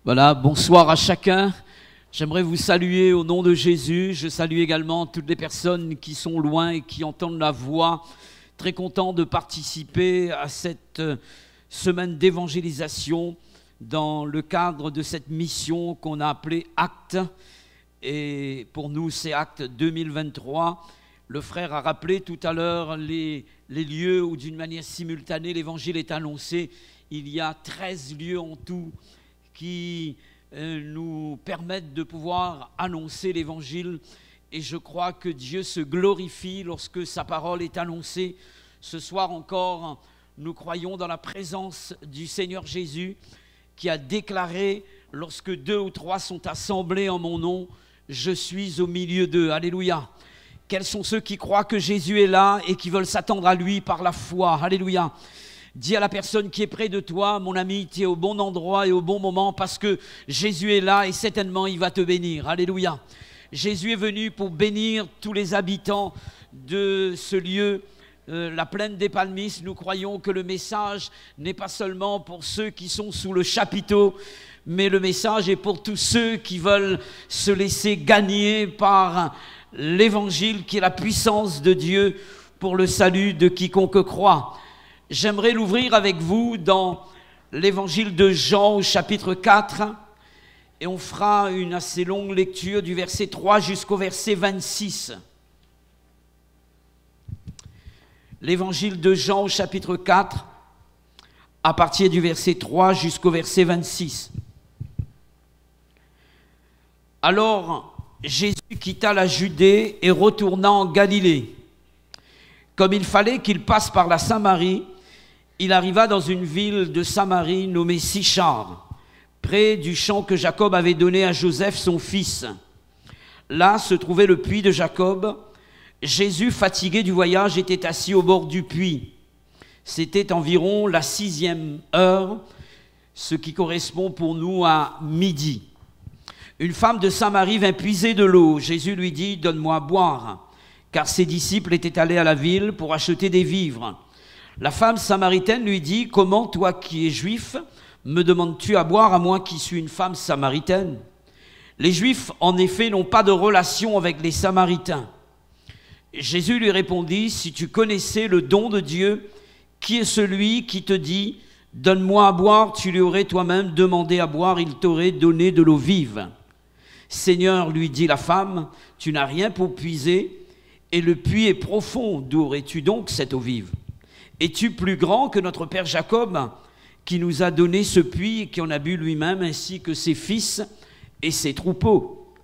Voilà, bonsoir à chacun. J'aimerais vous saluer au nom de Jésus. Je salue également toutes les personnes qui sont loin et qui entendent la voix. Très content de participer à cette semaine d'évangélisation dans le cadre de cette mission qu'on a appelée Actes. Et pour nous, c'est Actes 2023. Le frère a rappelé tout à l'heure les lieux où d'une manière simultanée l'évangile est annoncé. Il y a 13 lieux en tout qui nous permettent de pouvoir annoncer l'évangile. Et je crois que Dieu se glorifie lorsque sa parole est annoncée. Ce soir encore, nous croyons dans la présence du Seigneur Jésus qui a déclaré, lorsque 2 ou 3 sont assemblés en mon nom, je suis au milieu d'eux. Alléluia. Quels sont ceux qui croient que Jésus est là et qui veulent s'attendre à lui par la foi? Alléluia. Dis à la personne qui est près de toi, mon ami, tu es au bon endroit et au bon moment parce que Jésus est là et certainement il va te bénir. Alléluia. Jésus est venu pour bénir tous les habitants de ce lieu, la plaine des Palmistes. Nous croyons que le message n'est pas seulement pour ceux qui sont sous le chapiteau, mais le message est pour tous ceux qui veulent se laisser gagner par l'évangile qui est la puissance de Dieu pour le salut de quiconque croit. J'aimerais l'ouvrir avec vous dans l'évangile de Jean au chapitre 4 et on fera une assez longue lecture du verset 3 jusqu'au verset 26. L'évangile de Jean au chapitre 4 à partir du verset 3 jusqu'au verset 26. Alors Jésus quitta la Judée et retourna en Galilée. Comme il fallait qu'il passe par la Samarie, il arriva dans une ville de Samarie nommée Sichar, près du champ que Jacob avait donné à Joseph son fils. Là se trouvait le puits de Jacob. Jésus, fatigué du voyage, était assis au bord du puits. C'était environ la 6e heure, ce qui correspond pour nous à midi. Une femme de Samarie vint puiser de l'eau. Jésus lui dit « Donne-moi à boire », car ses disciples étaient allés à la ville pour acheter des vivres. La femme samaritaine lui dit « Comment, toi qui es juif, me demandes-tu à boire à moi qui suis une femme samaritaine ?» Les Juifs, en effet, n'ont pas de relation avec les Samaritains. Jésus lui répondit « Si tu connaissais le don de Dieu, qui est celui qui te dit « Donne-moi à boire », tu lui aurais toi-même demandé à boire, il t'aurait donné de l'eau vive. « Seigneur, lui dit la femme, tu n'as rien pour puiser, et le puits est profond, d'où aurais-tu donc cette eau vive ? Es-tu plus grand que notre père Jacob, qui nous a donné ce puits et qui en a bu lui-même, ainsi que ses fils et ses troupeaux ?»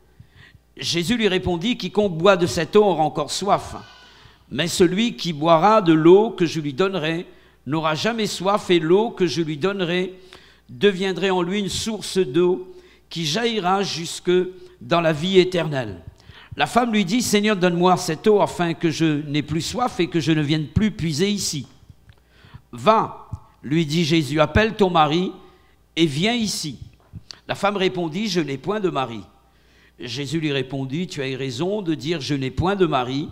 Jésus lui répondit, « Quiconque boit de cette eau aura encore soif, mais celui qui boira de l'eau que je lui donnerai n'aura jamais soif, et l'eau que je lui donnerai deviendrait en lui une source d'eau qui jaillira jusque dans la vie éternelle. » La femme lui dit, « Seigneur, donne-moi cette eau afin que je n'ai plus soif et que je ne vienne plus puiser ici. » « Va, lui dit Jésus, appelle ton mari et viens ici. » La femme répondit, « Je n'ai point de mari. » Jésus lui répondit, « Tu as eu raison de dire, je n'ai point de mari,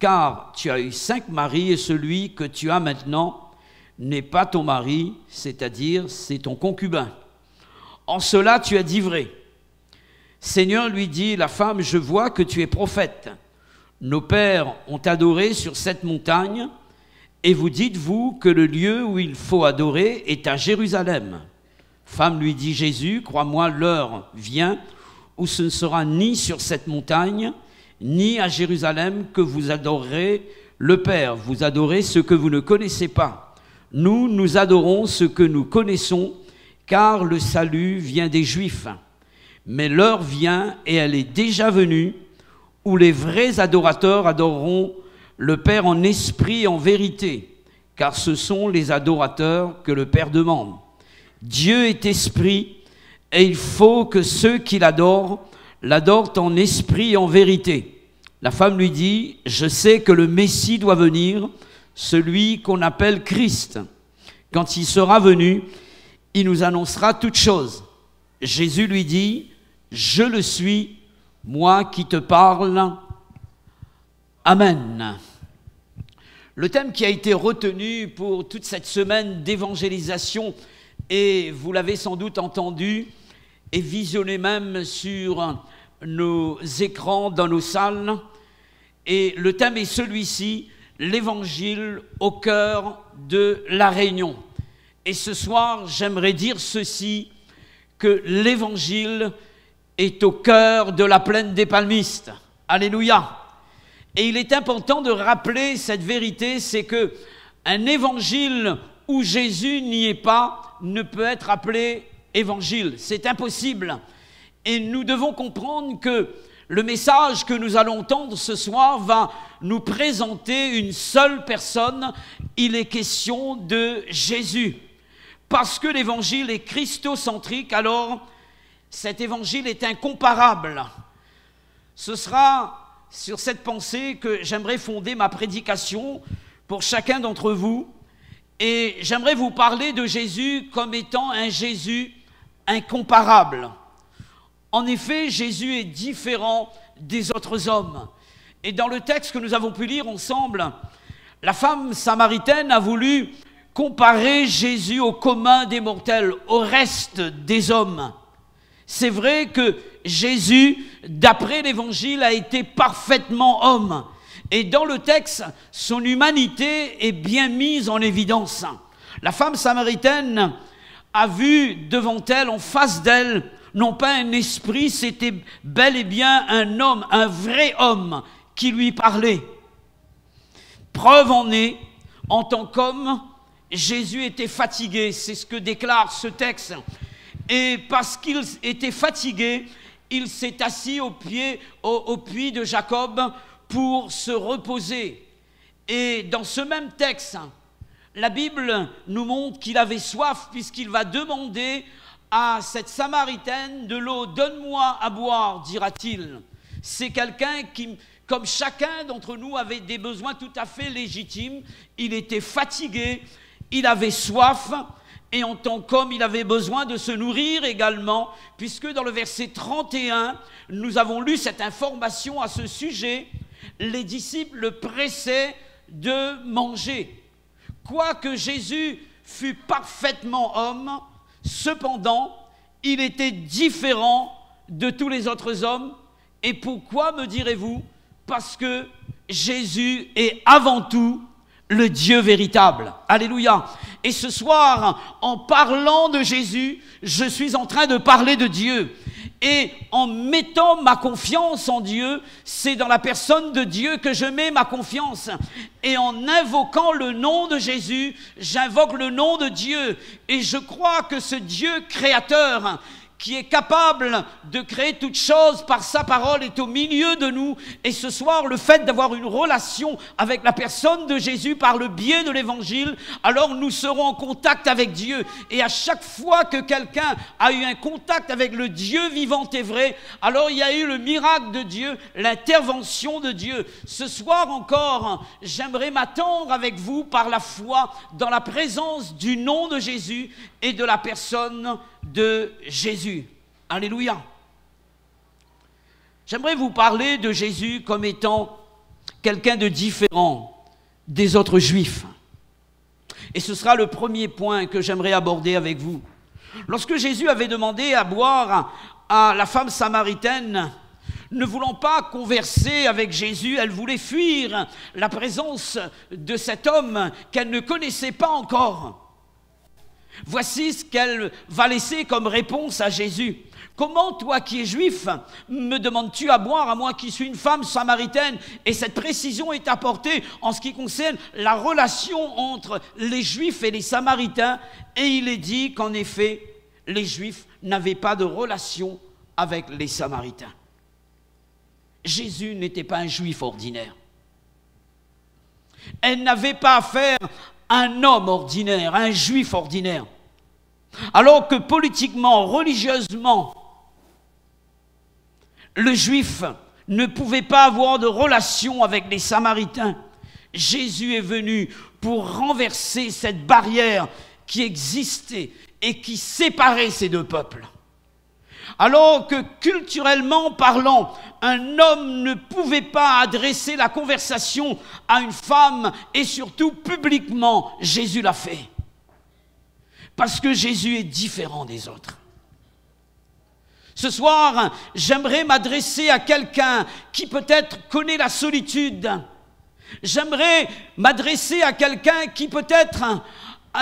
car tu as eu 5 maris et celui que tu as maintenant n'est pas ton mari, c'est-à-dire c'est ton concubin. En cela tu as dit vrai. » Seigneur, lui dit la femme, « Je vois que tu es prophète. Nos pères ont adoré sur cette montagne, et vous dites-vous que le lieu où il faut adorer est à Jérusalem. » Femme, lui dit Jésus, « Crois-moi, l'heure vient où ce ne sera ni sur cette montagne, ni à Jérusalem que vous adorerez le Père. Vous adorez ce que vous ne connaissez pas. Nous, nous adorons ce que nous connaissons, car le salut vient des Juifs. Mais l'heure vient, et elle est déjà venue, où les vrais adorateurs adoreront le Père en esprit et en vérité, car ce sont les adorateurs que le Père demande. Dieu est esprit, et il faut que ceux qui l'adorent en esprit et en vérité. La femme lui dit, « Je sais que le Messie doit venir, celui qu'on appelle Christ. Quand il sera venu, il nous annoncera toutes choses. » Jésus lui dit, « Je le suis, moi qui te parle. » Amen. Le thème qui a été retenu pour toute cette semaine d'évangélisation, et vous l'avez sans doute entendu, et visionné même sur nos écrans dans nos salles. Et le thème est celui-ci, l'Évangile au cœur de la Réunion. Et ce soir, j'aimerais dire ceci, que l'Évangile est au cœur de la plaine des palmistes. Alléluia. Et il est important de rappeler cette vérité, c'est que un évangile où Jésus n'y est pas ne peut être appelé évangile. C'est impossible. Et nous devons comprendre que le message que nous allons entendre ce soir va nous présenter une seule personne. Il est question de Jésus. Parce que l'évangile est christocentrique, alors cet évangile est incomparable. Ce sera sur cette pensée que j'aimerais fonder ma prédication pour chacun d'entre vous. Et j'aimerais vous parler de Jésus comme étant un Jésus incomparable. En effet, Jésus est différent des autres hommes. Et dans le texte que nous avons pu lire ensemble, la femme samaritaine a voulu comparer Jésus au commun des mortels, au reste des hommes. C'est vrai que Jésus, d'après l'Évangile, a été parfaitement homme. Et dans le texte, son humanité est bien mise en évidence. La femme samaritaine a vu devant elle, en face d'elle, non pas un esprit, c'était bel et bien un homme, un vrai homme qui lui parlait. Preuve en est, en tant qu'homme, Jésus était fatigué, c'est ce que déclare ce texte. Et parce qu'il était fatigué, il s'est assis au puits de Jacob pour se reposer. Et dans ce même texte, la Bible nous montre qu'il avait soif puisqu'il va demander à cette Samaritaine de l'eau. « Donne-moi à boire », dira-t-il. C'est quelqu'un qui, comme chacun d'entre nous, avait des besoins tout à fait légitimes. Il était fatigué, il avait soif, et en tant qu'homme, il avait besoin de se nourrir également, puisque dans le verset 31, nous avons lu cette information à ce sujet. Les disciples le pressaient de manger. Quoique Jésus fût parfaitement homme, cependant, il était différent de tous les autres hommes. Et pourquoi, me direz-vous? Parce que Jésus est avant tout le Dieu véritable. Alléluia. Et ce soir, en parlant de Jésus, je suis en train de parler de Dieu. Et en mettant ma confiance en Dieu, c'est dans la personne de Dieu que je mets ma confiance. Et en invoquant le nom de Jésus, j'invoque le nom de Dieu. Et je crois que ce Dieu créateur, qui est capable de créer toutes choses par sa parole, est au milieu de nous. Et ce soir, le fait d'avoir une relation avec la personne de Jésus par le biais de l'Évangile, alors nous serons en contact avec Dieu. Et à chaque fois que quelqu'un a eu un contact avec le Dieu vivant et vrai, alors il y a eu le miracle de Dieu, l'intervention de Dieu. Ce soir encore, j'aimerais m'attendre avec vous par la foi dans la présence du nom de Jésus et de la personne de Jésus. Alléluia. J'aimerais vous parler de Jésus comme étant quelqu'un de différent des autres Juifs. Et ce sera le premier point que j'aimerais aborder avec vous. Lorsque Jésus avait demandé à boire à la femme samaritaine, ne voulant pas converser avec Jésus, elle voulait fuir la présence de cet homme qu'elle ne connaissait pas encore. Voici ce qu'elle va laisser comme réponse à Jésus. « Comment, toi qui es juif, me demandes-tu à boire, à moi qui suis une femme samaritaine ?» Et cette précision est apportée en ce qui concerne la relation entre les Juifs et les Samaritains. Et il est dit qu'en effet, les Juifs n'avaient pas de relation avec les Samaritains. Jésus n'était pas un Juif ordinaire. Elle n'avait pas affaire à un homme ordinaire, un Juif ordinaire. Alors que politiquement, religieusement, le Juif ne pouvait pas avoir de relation avec les Samaritains. Jésus est venu pour renverser cette barrière qui existait et qui séparait ces deux peuples. Alors que culturellement parlant, un homme ne pouvait pas adresser la conversation à une femme, et surtout publiquement, Jésus l'a fait. Parce que Jésus est différent des autres. Ce soir, j'aimerais m'adresser à quelqu'un qui peut-être connaît la solitude. J'aimerais m'adresser à quelqu'un qui peut-être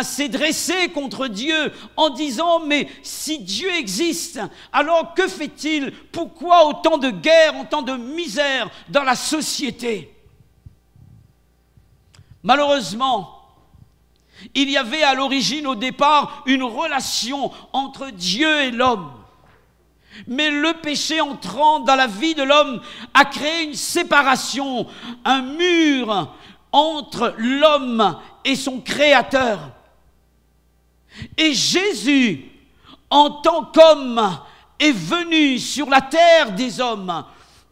s'est dressé contre Dieu en disant « Mais si Dieu existe, alors que fait-il? Pourquoi autant de guerre, autant de misère dans la société ?» Malheureusement, il y avait à l'origine, au départ, une relation entre Dieu et l'homme. Mais le péché entrant dans la vie de l'homme a créé une séparation, un mur entre l'homme et son Créateur. Et Jésus, en tant qu'homme, est venu sur la terre des hommes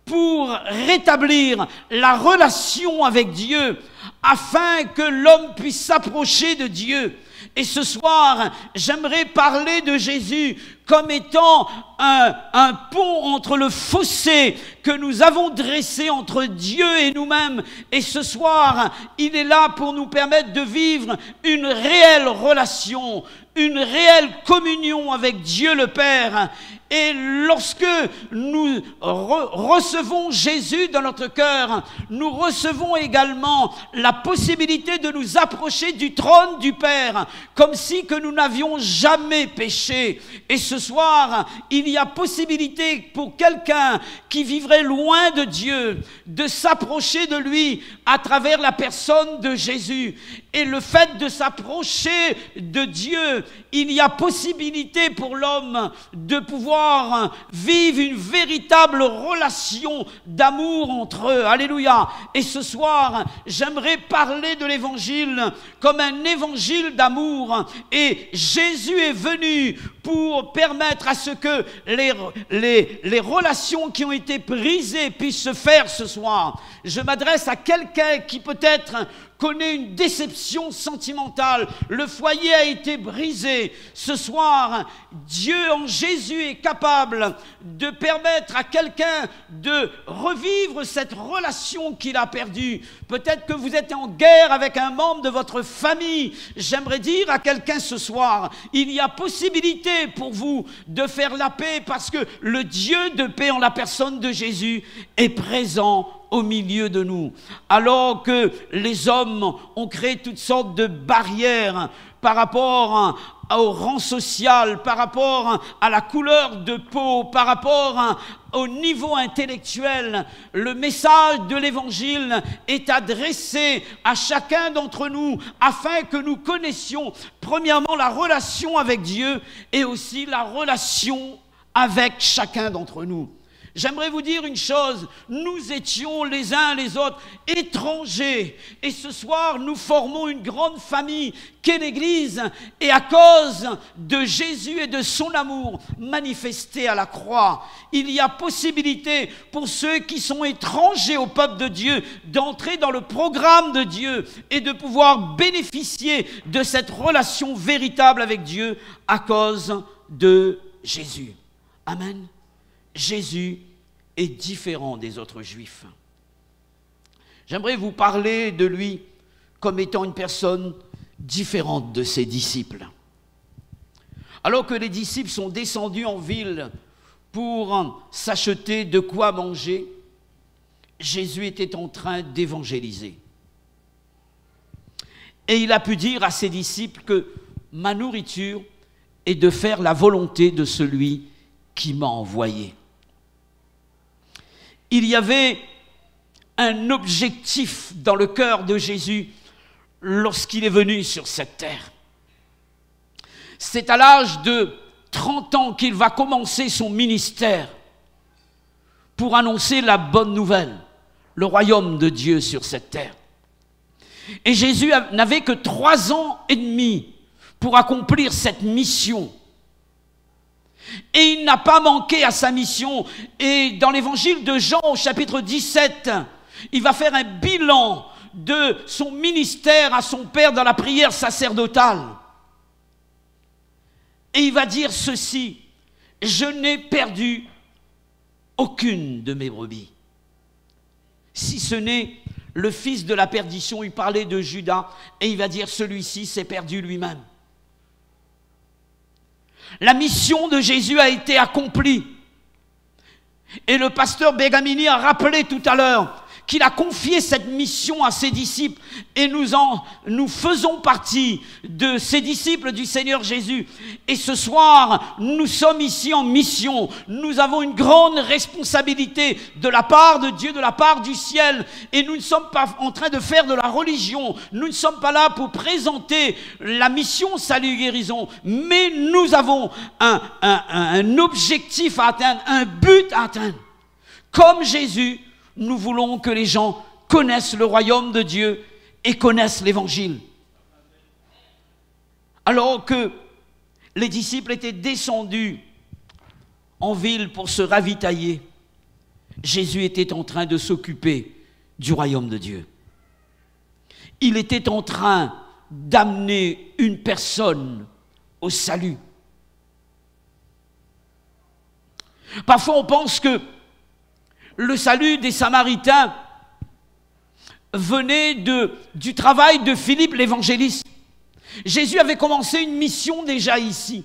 pour rétablir la relation avec Dieu, afin que l'homme puisse s'approcher de Dieu. Et ce soir, j'aimerais parler de Jésus comme étant un pont entre le fossé que nous avons dressé entre Dieu et nous-mêmes. Et ce soir, il est là pour nous permettre de vivre une réelle relation, une réelle communion avec Dieu le Père. Et lorsque nous recevons Jésus dans notre cœur, nous recevons également la possibilité de nous approcher du trône du Père, comme si que nous n'avions jamais péché. Et ce soir, il y a possibilité pour quelqu'un qui vivrait loin de Dieu, de s'approcher de lui à travers la personne de Jésus. Et le fait de s'approcher de Dieu, il y a possibilité pour l'homme de pouvoir vivre une véritable relation d'amour entre eux. Alléluia. Et ce soir, j'aimerais parler de l'évangile comme un évangile d'amour. Et Jésus est venu pour permettre à ce que les relations qui ont été brisées puissent se faire ce soir. Je m'adresse à quelqu'un qui peut-être connaît une déception sentimentale. Le foyer a été brisé. Ce soir, Dieu en Jésus est capable de permettre à quelqu'un de revivre cette relation qu'il a perdue. Peut-être que vous êtes en guerre avec un membre de votre famille. J'aimerais dire à quelqu'un ce soir, il y a possibilité pour vous de faire la paix parce que le Dieu de paix en la personne de Jésus est présent au milieu de nous. Alors que les hommes ont créé toutes sortes de barrières par rapport au rang social, par rapport à la couleur de peau, par rapport au niveau intellectuel, le message de l'évangile est adressé à chacun d'entre nous afin que nous connaissions premièrement la relation avec Dieu et aussi la relation avec chacun d'entre nous. J'aimerais vous dire une chose, nous étions les uns les autres étrangers et ce soir nous formons une grande famille qu'est l'Église et à cause de Jésus et de son amour manifesté à la croix, il y a possibilité pour ceux qui sont étrangers au peuple de Dieu d'entrer dans le programme de Dieu et de pouvoir bénéficier de cette relation véritable avec Dieu à cause de Jésus. Amen. Jésus est différent des autres Juifs. J'aimerais vous parler de lui comme étant une personne différente de ses disciples. Alors que les disciples sont descendus en ville pour s'acheter de quoi manger, Jésus était en train d'évangéliser. Et il a pu dire à ses disciples que ma nourriture est de faire la volonté de celui qui m'a envoyé. Il y avait un objectif dans le cœur de Jésus lorsqu'il est venu sur cette terre. C'est à l'âge de 30 ans qu'il va commencer son ministère pour annoncer la bonne nouvelle, le royaume de Dieu sur cette terre. Et Jésus n'avait que 3 ans et demi pour accomplir cette mission. Et il n'a pas manqué à sa mission. Et dans l'évangile de Jean, au chapitre 17, il va faire un bilan de son ministère à son Père dans la prière sacerdotale. Et il va dire ceci, « Je n'ai perdu aucune de mes brebis. » Si ce n'est le fils de la perdition, il parlait de Judas, et il va dire, « Celui-ci s'est perdu lui-même. » La mission de Jésus a été accomplie. Et le pasteur Bégamini a rappelé tout à l'heure qu'il a confié cette mission à ses disciples et nous faisons partie de ces disciples du Seigneur Jésus. Et ce soir, nous sommes ici en mission. Nous avons une grande responsabilité de la part de Dieu, de la part du ciel. Et nous ne sommes pas en train de faire de la religion. Nous ne sommes pas là pour présenter la mission Salut Guérison. Mais nous avons un objectif à atteindre, un but à atteindre. Comme Jésus, nous voulons que les gens connaissent le royaume de Dieu et connaissent l'évangile. Alors que les disciples étaient descendus en ville pour se ravitailler, Jésus était en train de s'occuper du royaume de Dieu. Il était en train d'amener une personne au salut. Parfois on pense que le salut des Samaritains venait du travail de Philippe l'évangéliste. Jésus avait commencé une mission déjà ici.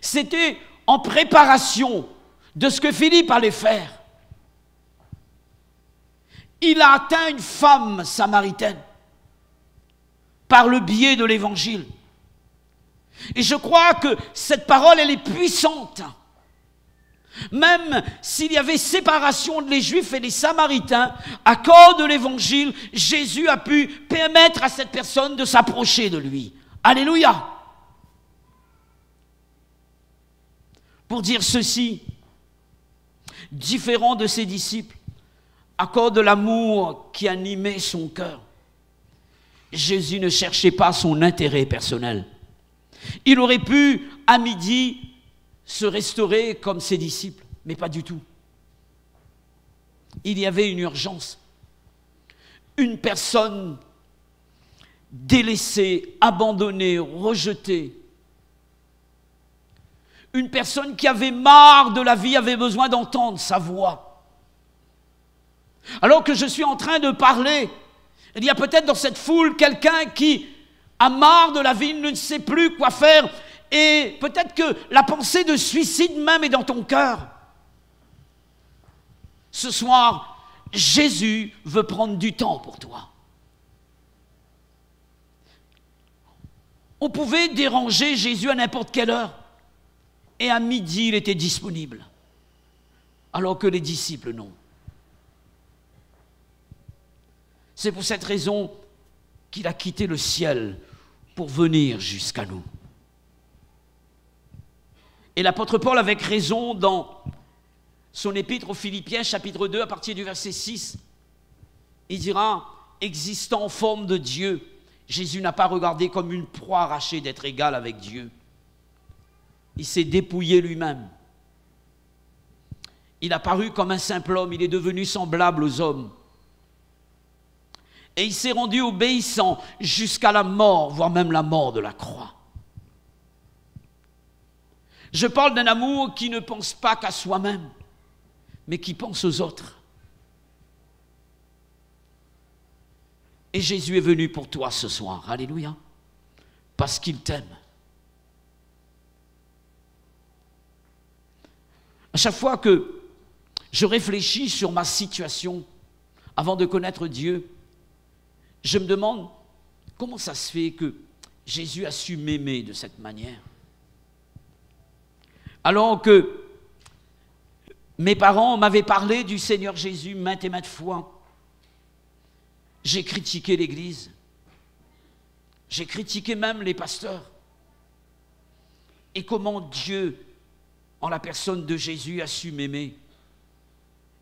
C'était en préparation de ce que Philippe allait faire. Il a atteint une femme samaritaine par le biais de l'évangile. Et je crois que cette parole, elle est puissante. Même s'il y avait séparation entre les Juifs et les Samaritains, à cause de l'évangile, Jésus a pu permettre à cette personne de s'approcher de lui. Alléluia! Pour dire ceci, différent de ses disciples, à cause de l'amour qui animait son cœur, Jésus ne cherchait pas son intérêt personnel. Il aurait pu, à midi, se restaurer comme ses disciples, mais pas du tout. Il y avait une urgence. Une personne délaissée, abandonnée, rejetée. Une personne qui avait marre de la vie, avait besoin d'entendre sa voix. Alors que je suis en train de parler, il y a peut-être dans cette foule quelqu'un qui a marre de la vie, ne sait plus quoi faire. Et peut-être que la pensée de suicide même est dans ton cœur. Ce soir, Jésus veut prendre du temps pour toi. On pouvait déranger Jésus à n'importe quelle heure. Et à midi, il était disponible. Alors que les disciples, non. C'est pour cette raison qu'il a quitté le ciel pour venir jusqu'à nous. Et l'apôtre Paul, avec raison, dans son épître aux Philippiens, chapitre 2, à partir du verset 6, il dira, existant en forme de Dieu, Jésus n'a pas regardé comme une proie arrachée d'être égal avec Dieu. Il s'est dépouillé lui-même. Il a paru comme un simple homme, il est devenu semblable aux hommes. Et il s'est rendu obéissant jusqu'à la mort, voire même la mort de la croix. Je parle d'un amour qui ne pense pas qu'à soi-même, mais qui pense aux autres. Et Jésus est venu pour toi ce soir, alléluia, parce qu'il t'aime. À chaque fois que je réfléchis sur ma situation avant de connaître Dieu, je me demande comment ça se fait que Jésus a su m'aimer de cette manière. Alors que mes parents m'avaient parlé du Seigneur Jésus maintes et maintes fois, j'ai critiqué l'Église. J'ai critiqué même les pasteurs. Et comment Dieu, en la personne de Jésus, a su m'aimer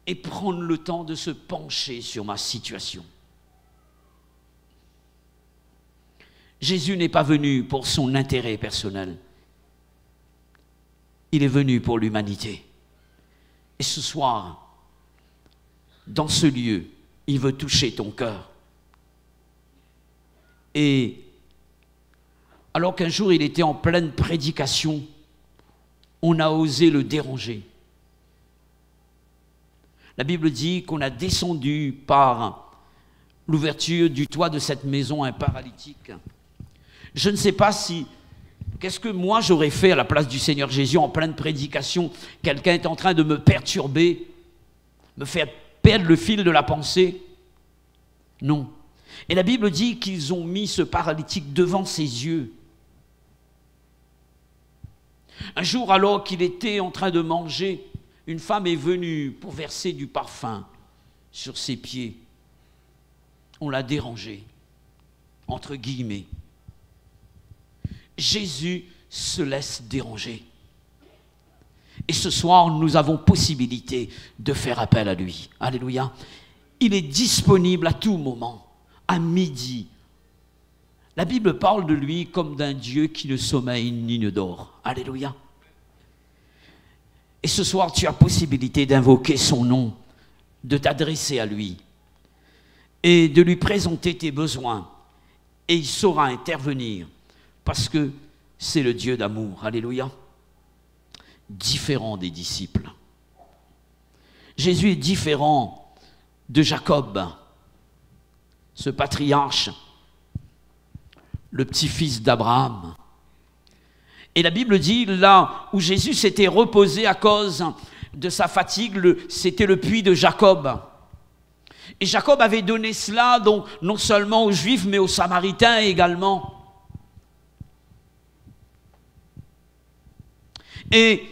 et prendre le temps de se pencher sur ma situation. Jésus n'est pas venu pour son intérêt personnel. Il est venu pour l'humanité. Et ce soir, dans ce lieu, il veut toucher ton cœur. Et alors qu'un jour il était en pleine prédication, on a osé le déranger. La Bible dit qu'on a descendu par l'ouverture du toit de cette maison un paralytique. Je ne sais pas si Qu'est-ce que moi j'aurais fait à la place du Seigneur Jésus en pleine prédication? Quelqu'un est en train de me perturber, me faire perdre le fil de la pensée? Non. Et la Bible dit qu'ils ont mis ce paralytique devant ses yeux. Un jour, alors qu'il était en train de manger, une femme est venue pour verser du parfum sur ses pieds. On l'a dérangé, entre guillemets. Jésus se laisse déranger. Et ce soir, nous avons possibilité de faire appel à lui. Alléluia. Il est disponible à tout moment, à midi. La Bible parle de lui comme d'un Dieu qui ne sommeille ni ne dort. Alléluia. Et ce soir, tu as possibilité d'invoquer son nom, de t'adresser à lui et de lui présenter tes besoins. Et il saura intervenir parce que c'est le Dieu d'amour. Alléluia. Différent des disciples. Jésus est différent de Jacob, ce patriarche, le petit-fils d'Abraham. Et la Bible dit, là où Jésus s'était reposé à cause de sa fatigue, c'était le puits de Jacob. Et Jacob avait donné cela donc, non seulement aux Juifs, mais aux Samaritains également. Et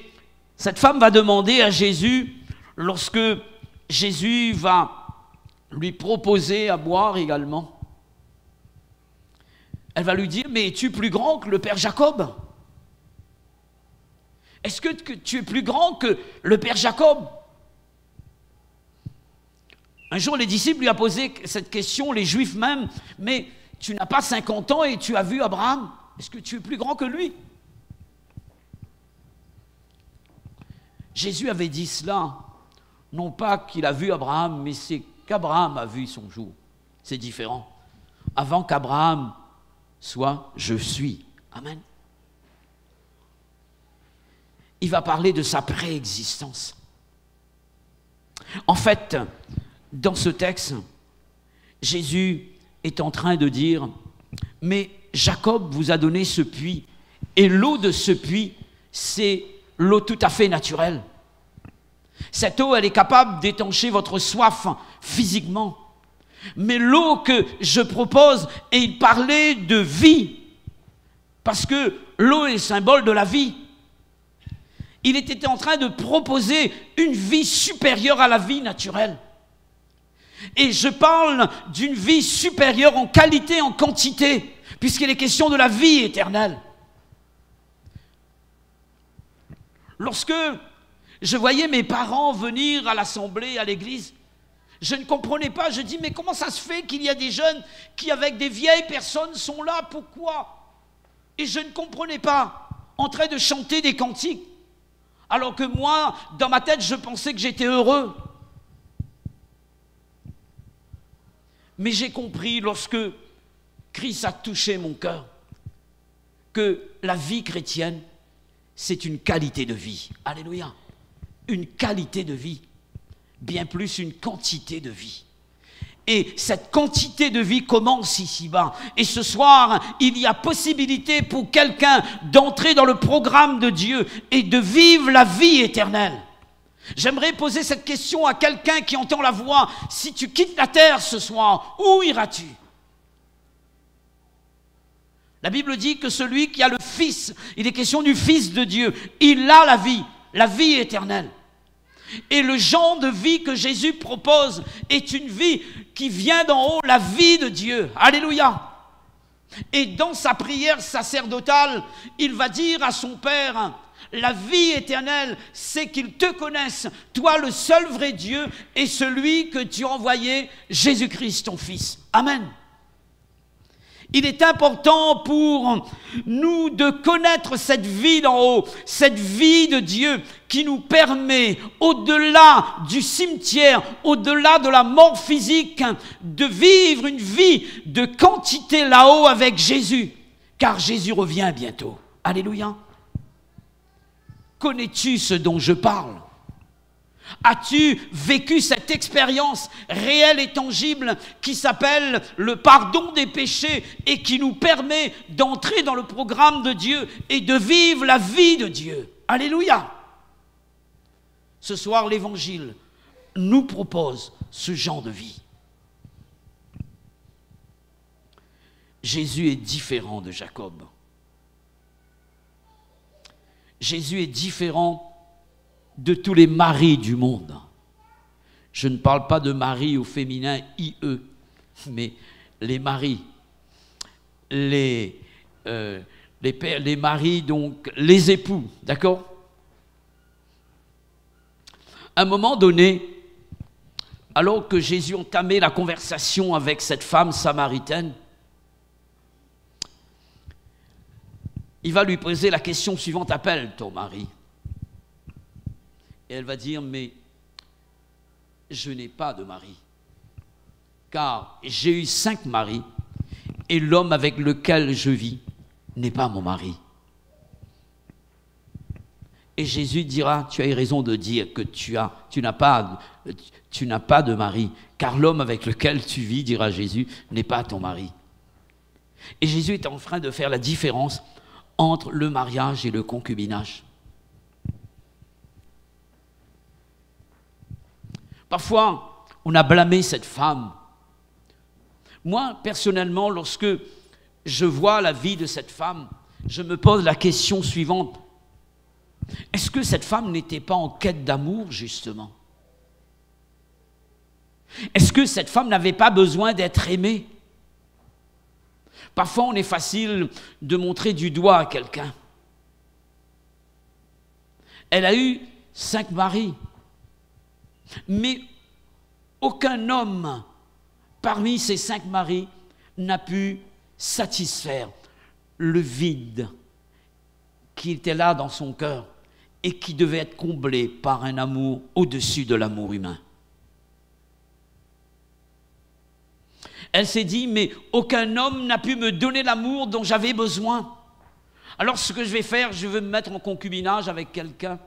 cette femme va demander à Jésus, lorsque Jésus va lui proposer à boire également, elle va lui dire, mais es-tu plus grand que le père Jacob? Est-ce que tu es plus grand que le père Jacob? Un jour, les disciples lui ont posé cette question, les Juifs même, mais tu n'as pas 50 ans et tu as vu Abraham? Est-ce que tu es plus grand que lui? Jésus avait dit cela, non pas qu'il a vu Abraham, mais c'est qu'Abraham a vu son jour. C'est différent. Avant qu'Abraham soit, je suis. Amen. Il va parler de sa préexistence. En fait, dans ce texte, Jésus est en train de dire, mais Jacob vous a donné ce puits, et l'eau de ce puits, c'est l'eau tout à fait naturelle. Cette eau, elle est capable d'étancher votre soif physiquement. Mais l'eau que je propose, et il parlait de vie, parce que l'eau est le symbole de la vie. Il était en train de proposer une vie supérieure à la vie naturelle. Et je parle d'une vie supérieure en qualité, en quantité, puisqu'il est question de la vie éternelle. Lorsque je voyais mes parents venir à l'assemblée, à l'église, je ne comprenais pas. Je dis, mais comment ça se fait qu'il y a des jeunes qui, avec des vieilles personnes, sont là? Pourquoi? Et je ne comprenais pas, en train de chanter des cantiques. Alors que moi, dans ma tête, je pensais que j'étais heureux. Mais j'ai compris, lorsque Christ a touché mon cœur, que la vie chrétienne, c'est une qualité de vie. Alléluia. Une qualité de vie. Bien plus une quantité de vie. Et cette quantité de vie commence ici-bas. Et ce soir, il y a possibilité pour quelqu'un d'entrer dans le programme de Dieu et de vivre la vie éternelle. J'aimerais poser cette question à quelqu'un qui entend la voix. Si tu quittes la terre ce soir, où iras-tu? La Bible dit que celui qui a le Fils, il est question du Fils de Dieu, il a la vie éternelle. Et le genre de vie que Jésus propose est une vie qui vient d'en haut, la vie de Dieu. Alléluia. Et dans sa prière sacerdotale, il va dire à son Père, la vie éternelle, c'est qu'il te connaisse, toi le seul vrai Dieu, et celui que tu as envoyé, Jésus-Christ, ton Fils. Amen. Il est important pour nous de connaître cette vie d'en haut, cette vie de Dieu qui nous permet, au-delà du cimetière, au-delà de la mort physique, de vivre une vie de quantité là-haut avec Jésus, car Jésus revient bientôt. Alléluia. Connais-tu ce dont je parle? As-tu vécu cette expérience réelle et tangible qui s'appelle le pardon des péchés et qui nous permet d'entrer dans le programme de Dieu et de vivre la vie de Dieu? Alléluia! Ce soir, l'Évangile nous propose ce genre de vie. Jésus est différent de Jacob. Jésus est différent de tous les maris du monde. Je ne parle pas de mari au féminin IE, mais les maris, les maris, donc les époux, d'accord? À un moment donné, alors que Jésus entamait la conversation avec cette femme samaritaine, il va lui poser la question suivante: appelle ton mari. Et elle va dire: mais je n'ai pas de mari, car j'ai eu 5 maris, et l'homme avec lequel je vis n'est pas mon mari. Et Jésus dira: tu as eu raison de dire que tu n'as pas de mari, car l'homme avec lequel tu vis, dira Jésus, n'est pas ton mari. Et Jésus est en train de faire la différence entre le mariage et le concubinage. Parfois, on a blâmé cette femme. Moi, personnellement, lorsque je vois la vie de cette femme, je me pose la question suivante: est-ce que cette femme n'était pas en quête d'amour, justement? Est-ce que cette femme n'avait pas besoin d'être aimée? Parfois, on est facile de montrer du doigt à quelqu'un. Elle a eu 5 maris. Mais aucun homme parmi ces 5 maris n'a pu satisfaire le vide qui était là dans son cœur et qui devait être comblé par un amour au-dessus de l'amour humain. Elle s'est dit: mais aucun homme n'a pu me donner l'amour dont j'avais besoin. Alors ce que je vais faire, je vais me mettre en concubinage avec quelqu'un.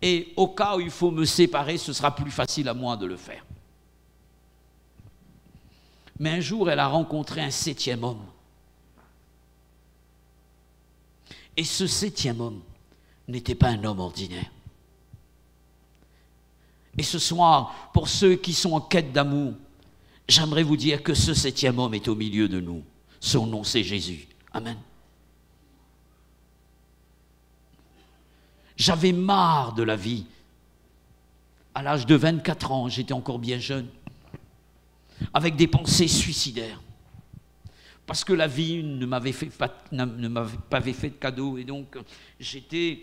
Et au cas où il faut me séparer, ce sera plus facile à moi de le faire. Mais un jour, elle a rencontré un 7e homme. Et ce 7e homme n'était pas un homme ordinaire. Et ce soir, pour ceux qui sont en quête d'amour, j'aimerais vous dire que ce 7e homme est au milieu de nous. Son nom, c'est Jésus. Amen. J'avais marre de la vie. À l'âge de 24 ans, j'étais encore bien jeune, avec des pensées suicidaires. Parce que la vie ne m'avait pas fait de cadeau. Et donc, j'avais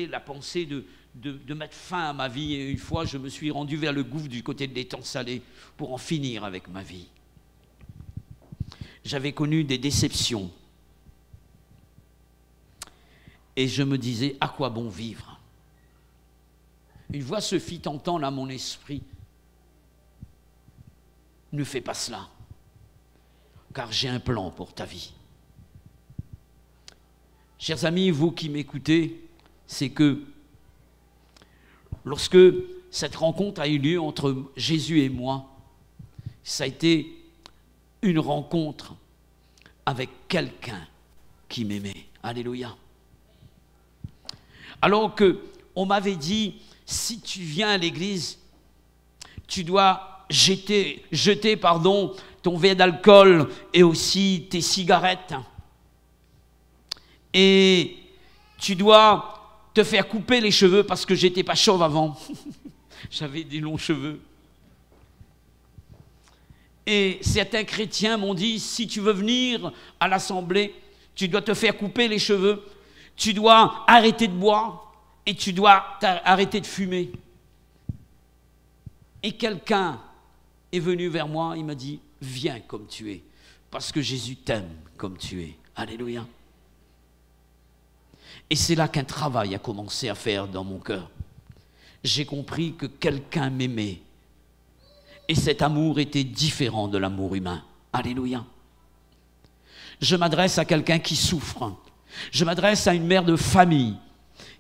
la pensée de mettre fin à ma vie. Et une fois, je me suis rendu vers le gouffre du côté de l'étang salé pour en finir avec ma vie. J'avais connu des déceptions. Et je me disais: à quoi bon vivre? Une voix se fit entendre à mon esprit: ne fais pas cela, car j'ai un plan pour ta vie. Chers amis, vous qui m'écoutez, c'est que lorsque cette rencontre a eu lieu entre Jésus et moi, ça a été une rencontre avec quelqu'un qui m'aimait. Alléluia. Alors qu'on m'avait dit: si tu viens à l'église, tu dois jeter ton verre d'alcool et aussi tes cigarettes. Et tu dois te faire couper les cheveux parce que j'étais pas chauve avant. J'avais des longs cheveux. Et certains chrétiens m'ont dit: si tu veux venir à l'assemblée, tu dois te faire couper les cheveux. Tu dois arrêter de boire et tu dois arrêter de fumer. Et quelqu'un est venu vers moi, il m'a dit: viens comme tu es, parce que Jésus t'aime comme tu es. Alléluia. Et c'est là qu'un travail a commencé à faire dans mon cœur. J'ai compris que quelqu'un m'aimait. Et cet amour était différent de l'amour humain. Alléluia. Je m'adresse à quelqu'un qui souffre, Je m'adresse à une mère de famille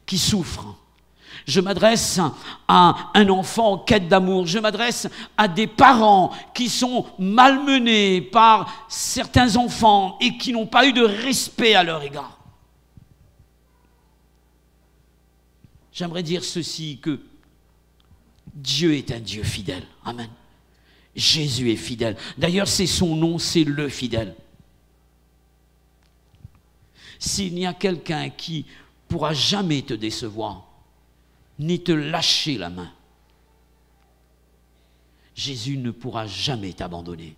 qui souffre. Je m'adresse à un enfant en quête d'amour. Je m'adresse à des parents qui sont malmenés par certains enfants et qui n'ont pas eu de respect à leur égard. J'aimerais dire ceci, que Dieu est un Dieu fidèle. Amen. Jésus est fidèle. D'ailleurs, c'est son nom, c'est le fidèle. S'il n'y a quelqu'un qui pourra jamais te décevoir, ni te lâcher la main, Jésus ne pourra jamais t'abandonner.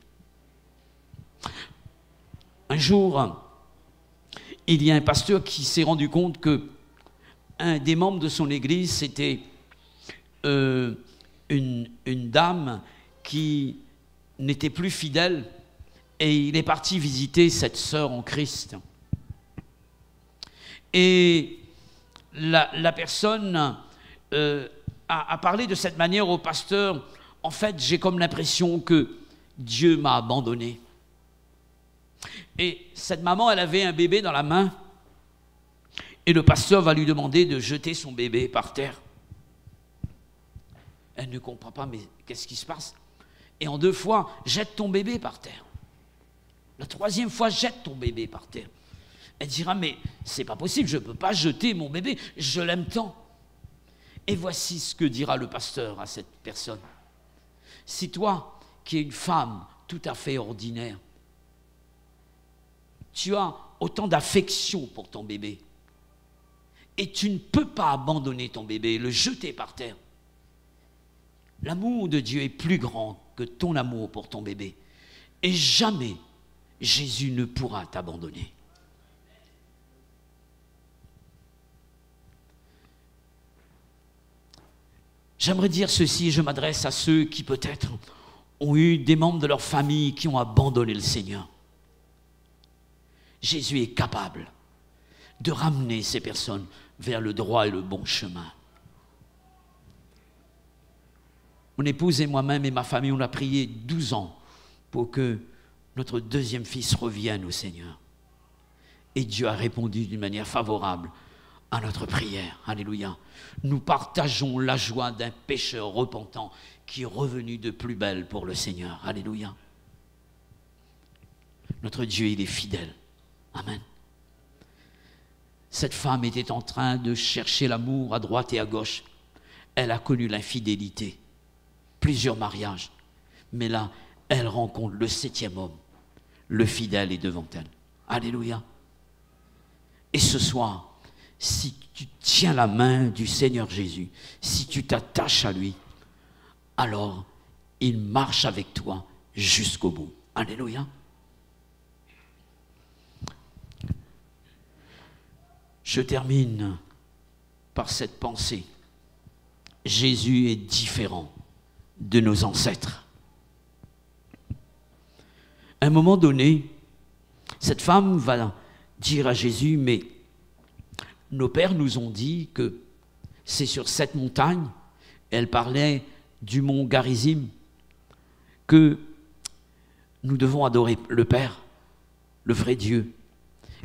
Un jour, il y a un pasteur qui s'est rendu compte que un des membres de son église, c'était une dame qui n'était plus fidèle, et il est parti visiter cette sœur en Christ. Et la personne a parlé de cette manière au pasteur: en fait, j'ai comme l'impression que Dieu m'a abandonné. Et cette maman, elle avait un bébé dans la main, et le pasteur va lui demander de jeter son bébé par terre. Elle ne comprend pas, mais qu'est-ce qui se passe? Et en 2 fois, jette ton bébé par terre. La 3e fois, jette ton bébé par terre. Elle dira: mais c'est pas possible, je ne peux pas jeter mon bébé, je l'aime tant. Et voici ce que dira le pasteur à cette personne: si toi, qui es une femme tout à fait ordinaire, tu as autant d'affection pour ton bébé, et tu ne peux pas abandonner ton bébé et le jeter par terre, l'amour de Dieu est plus grand que ton amour pour ton bébé, et jamais Jésus ne pourra t'abandonner. J'aimerais dire ceci, je m'adresse à ceux qui peut-être ont eu des membres de leur famille qui ont abandonné le Seigneur. Jésus est capable de ramener ces personnes vers le droit et le bon chemin. Mon épouse et moi-même et ma famille, on a prié 12 ans pour que notre 2e fils revienne au Seigneur. Et Dieu a répondu d'une manière favorable à notre prière. Alléluia. Nous partageons la joie d'un pécheur repentant qui est revenu de plus belle pour le Seigneur. Alléluia. Notre Dieu, il est fidèle. Amen. Cette femme était en train de chercher l'amour à droite et à gauche. Elle a connu l'infidélité, plusieurs mariages. Mais là, elle rencontre le 7e homme. Le fidèle est devant elle. Alléluia. Et ce soir, si tu tiens la main du Seigneur Jésus, si tu t'attaches à lui, alors il marche avec toi jusqu'au bout. Alléluia. Je termine par cette pensée. Jésus est différent de nos ancêtres. À un moment donné, cette femme va dire à Jésus: mais nos pères nous ont dit que c'est sur cette montagne, elle parlait du mont Garizim, que nous devons adorer le Père, le vrai Dieu.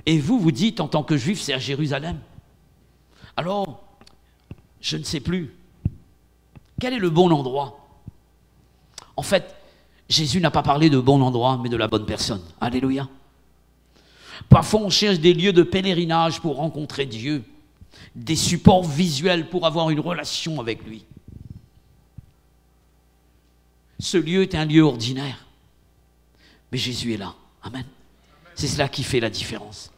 Et vous, vous dites en tant que juif, c'est à Jérusalem. Alors, je ne sais plus. Quel est le bon endroit? En fait, Jésus n'a pas parlé de bon endroit, mais de la bonne personne. Alléluia. Parfois, on cherche des lieux de pèlerinage pour rencontrer Dieu, des supports visuels pour avoir une relation avec lui. Ce lieu est un lieu ordinaire, mais Jésus est là. Amen. C'est cela qui fait la différence.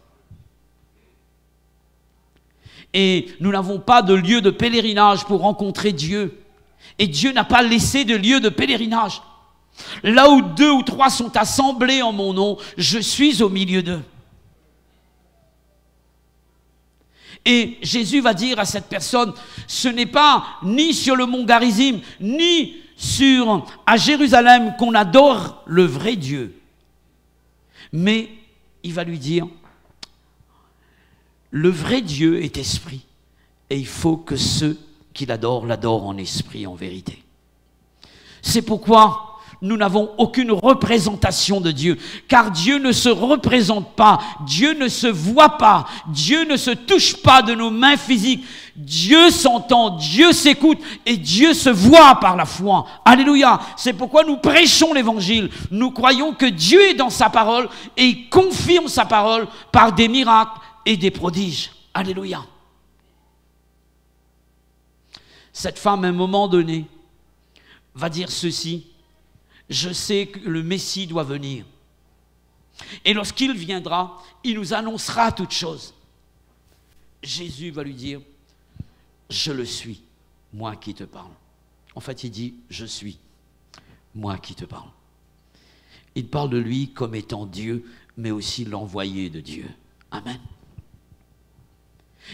Et nous n'avons pas de lieu de pèlerinage pour rencontrer Dieu. Et Dieu n'a pas laissé de lieu de pèlerinage. Là où 2 ou 3 sont assemblés en mon nom, je suis au milieu d'eux. Et Jésus va dire à cette personne: ce n'est pas ni sur le mont Garizim, ni à Jérusalem qu'on adore le vrai Dieu. Mais il va lui dire: le vrai Dieu est esprit, et il faut que ceux qui l'adorent en esprit, en vérité. C'est pourquoi nous n'avons aucune représentation de Dieu. Car Dieu ne se représente pas, Dieu ne se voit pas, Dieu ne se touche pas de nos mains physiques. Dieu s'entend, Dieu s'écoute et Dieu se voit par la foi. Alléluia. C'est pourquoi nous prêchons l'évangile. Nous croyons que Dieu est dans sa parole et il confirme sa parole par des miracles et des prodiges. Alléluia. Cette femme, à un moment donné, va dire ceci: je sais que le Messie doit venir. Et lorsqu'il viendra, il nous annoncera toutes choses. Jésus va lui dire: je le suis, moi qui te parle. En fait, il dit: je suis, moi qui te parle. Il parle de lui comme étant Dieu, mais aussi l'envoyé de Dieu. Amen.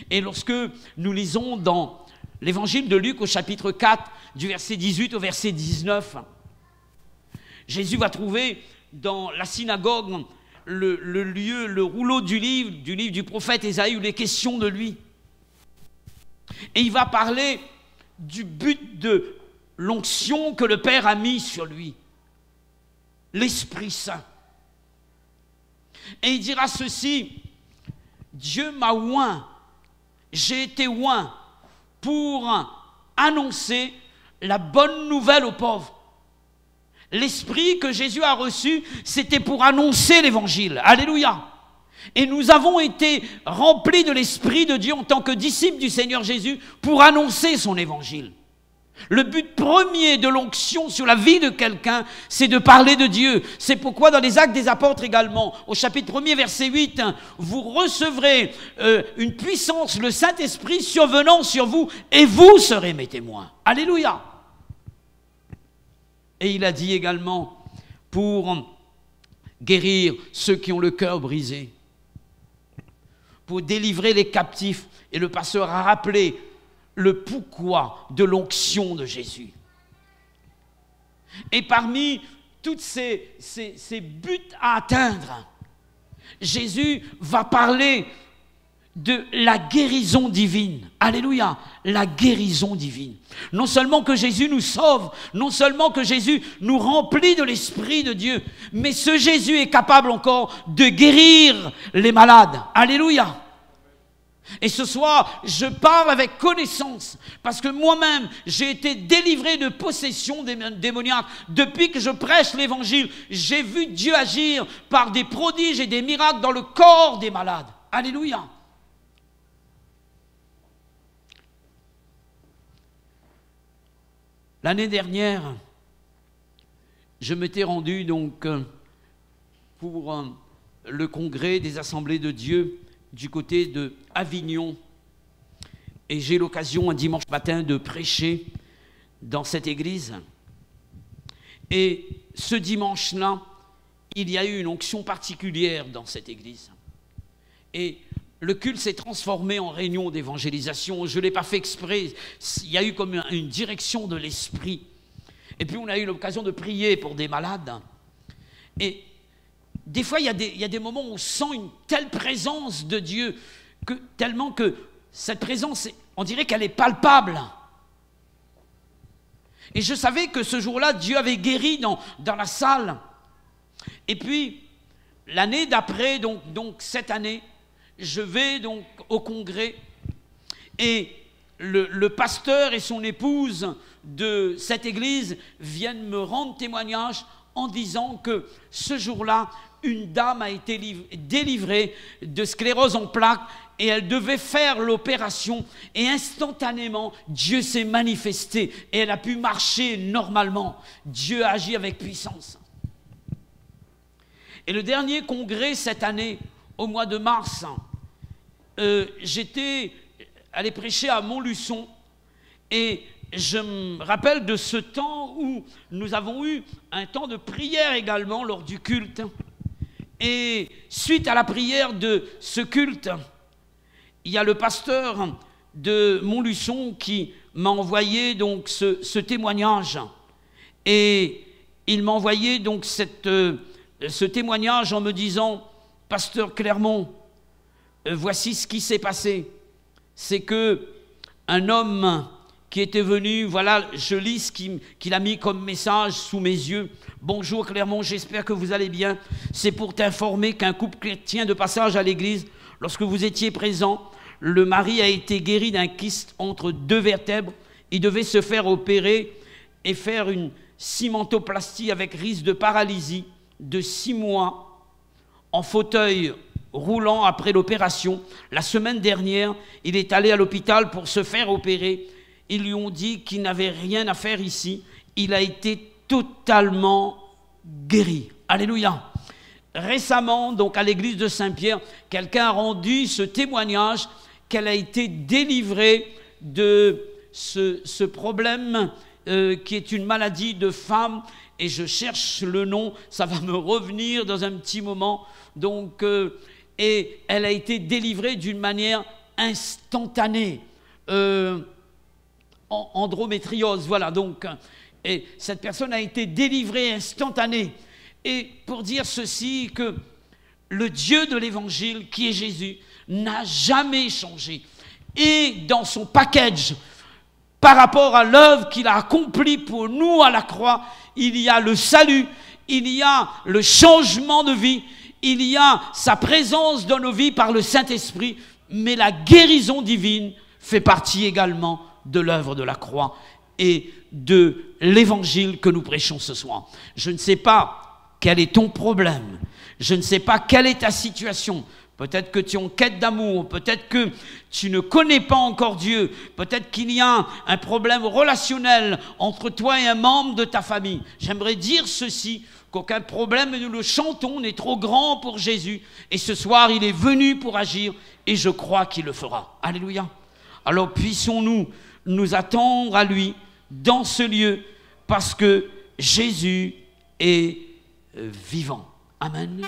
Et lorsque nous lisons dans l'évangile de Luc au chapitre 4, du verset 18 au verset 19, Jésus va trouver dans la synagogue le lieu, le rouleau du livre du prophète Ésaïe, où il est question de lui. Et il va parler du but de l'onction que le Père a mis sur lui, l'Esprit Saint. Et il dira ceci: Dieu m'a oint, j'ai été oint pour annoncer la bonne nouvelle aux pauvres. L'esprit que Jésus a reçu, c'était pour annoncer l'évangile. Alléluia. Et nous avons été remplis de l'Esprit de Dieu en tant que disciples du Seigneur Jésus pour annoncer son évangile. Le but premier de l'onction sur la vie de quelqu'un, c'est de parler de Dieu. C'est pourquoi dans les Actes des Apôtres également, au chapitre 1er, verset 8, vous recevrez une puissance, le Saint-Esprit survenant sur vous, et vous serez mes témoins. Alléluia. Et il a dit également pour guérir ceux qui ont le cœur brisé, pour délivrer les captifs. Et le pasteur a rappelé le pourquoi de l'onction de Jésus. Et parmi tous ces buts à atteindre, Jésus va parler de la guérison divine. Alléluia, la guérison divine. Non seulement que Jésus nous sauve, non seulement que Jésus nous remplit de l'Esprit de Dieu, mais ce Jésus est capable encore de guérir les malades. Alléluia. Et ce soir, je parle avec connaissance, parce que moi-même, j'ai été délivré de possession démoniaque. Depuis que je prêche l'évangile, j'ai vu Dieu agir par des prodiges et des miracles dans le corps des malades. Alléluia. L'année dernière, je m'étais rendu donc pour le congrès des Assemblées de Dieu du côté de Avignon. Et j'ai l'occasion un dimanche matin de prêcher dans cette église. Et ce dimanche-là, il y a eu une onction particulière dans cette église. Et le culte s'est transformé en réunion d'évangélisation. Je ne l'ai pas fait exprès. Il y a eu comme une direction de l'esprit. Et puis on a eu l'occasion de prier pour des malades. Et des fois, il y a des moments où on sent une telle présence de Dieu, tellement que cette présence, on dirait qu'elle est palpable. Et je savais que ce jour-là, Dieu avait guéri dans la salle. Et puis, l'année d'après, donc cette année, je vais donc au congrès. Et le pasteur et son épouse de cette église viennent me rendre témoignage en disant que ce jour-là, une dame a été délivrée de sclérose en plaques et elle devait faire l'opération. Et instantanément, Dieu s'est manifesté et elle a pu marcher normalement. Dieu a agi avec puissance. Et le dernier congrès cette année, au mois de mars, j'étais allé prêcher à Montluçon et je me rappelle de ce temps où nous avons eu un temps de prière également lors du culte. Et suite à la prière de ce culte, il y a le pasteur de Montluçon qui m'a envoyé donc ce témoignage. Et il m'a envoyé donc ce témoignage en me disant: Pasteur Clermont, voici ce qui s'est passé. C'est que un homme qui était venu, voilà, je lis ce qu'il a mis comme message sous mes yeux. Bonjour Clermont, j'espère que vous allez bien. C'est pour t'informer qu'un couple chrétien de passage à l'église, lorsque vous étiez présent, le mari a été guéri d'un kyste entre 2 vertèbres. Il devait se faire opérer et faire une cimentoplastie avec risque de paralysie de 6 mois en fauteuil roulant après l'opération. La semaine dernière, il est allé à l'hôpital pour se faire opérer. Ils lui ont dit qu'il n'avait rien à faire ici. Il a été totalement guéri. Alléluia. Récemment, donc à l'église de Saint-Pierre, quelqu'un a rendu ce témoignage qu'elle a été délivrée de ce problème qui est une maladie de femme. Et je cherche le nom, ça va me revenir dans un petit moment. Donc, et elle a été délivrée d'une manière instantanée. Endométriose, voilà. Donc, et cette personne a été délivrée instantanée. Et pour dire ceci, que le Dieu de l'Évangile, qui est Jésus, n'a jamais changé. Et dans son package, par rapport à l'œuvre qu'il a accomplie pour nous à la croix, il y a le salut, il y a le changement de vie, il y a sa présence dans nos vies par le Saint-Esprit, mais la guérison divine fait partie également de l'œuvre de la croix et de l'évangile que nous prêchons ce soir. Je ne sais pas quel est ton problème, je ne sais pas quelle est ta situation. Peut-être que tu es en quête d'amour, peut-être que tu ne connais pas encore Dieu, peut-être qu'il y a un problème relationnel entre toi et un membre de ta famille. J'aimerais dire ceci, qu'aucun problème, et nous le chantons, n'est trop grand pour Jésus. Et ce soir, il est venu pour agir et je crois qu'il le fera. Alléluia. Alors puissions-nous nous attendre à lui dans ce lieu parce que Jésus est vivant. Amen.